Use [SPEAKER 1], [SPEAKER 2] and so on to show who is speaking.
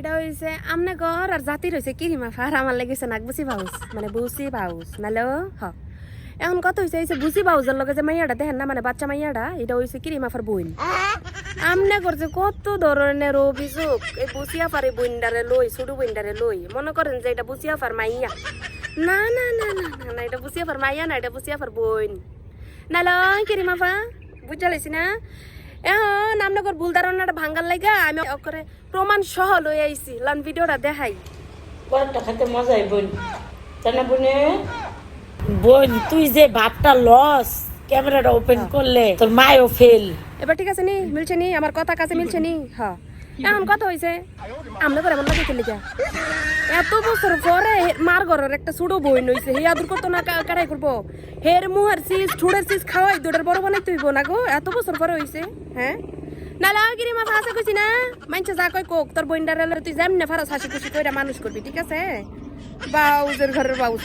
[SPEAKER 1] এটা হইছে আমনে ঘর আর জাতির হইছে কিরিমা ফার আমার লেগেছে নাক বুসি বাউস মানে বুসি বাউস নালে হ এখন কত হইছে হইছে বুসি বাউসের লগে যে মাইয়াটা দেখেন না মানে বাচ্চা মাইয়াটা এটা হইছে কিরিমা ফার বইন আমনে করছে কত ধরনের অভিযোগ এই বুসিয়া ফারে বইন্ডারে লই ছোট বইন্ডারে লই মনে করেন যে এটা বুসিয়া ফার মাইয়া না না না না না এটা বুসিয়া ফার মাইয়া না এটা বুসিয়া ফার বইন নালে কিরিমা ফা বুঝা লাইছি না এখন আপনার ভুল ধারণাটা ভাঙ্গার লাগা আমি করে প্রমাণ সহ লই আইছি লান ভিডিওটা দেখাই
[SPEAKER 2] বড়টা খেতে মজাই বোন তাই না বোনে বোন তুই যে ভাতটা লস ক্যামেরাটা ওপেন করলে তোর মায়ও ফেল
[SPEAKER 1] এবার ঠিক আছে নি মিলছে নি আমার কথা কাছে মিলছে নি হ্যাঁ এখন কথা হয়েছে আমরা করে এমন লাগে খেলে যা এত বছর পরে মার ঘরের একটা ছোট বই নইছে হে আদর করতো না কারাই করবো হের মুহার চিজ ঠুড়ের চিজ খাওয়াই দুটার বড় বানাই তুইব না গো এত বছর পরে হইছে হ্যাঁ নালা গিরি মা ফাঁসে কইছি না মানছে যা কই কোক তোর বইন্ডারে তুই যেমনে ফারাস হাসি খুশি কইরা মানুষ করবি ঠিক আছে বাউজের ঘরের বাউজ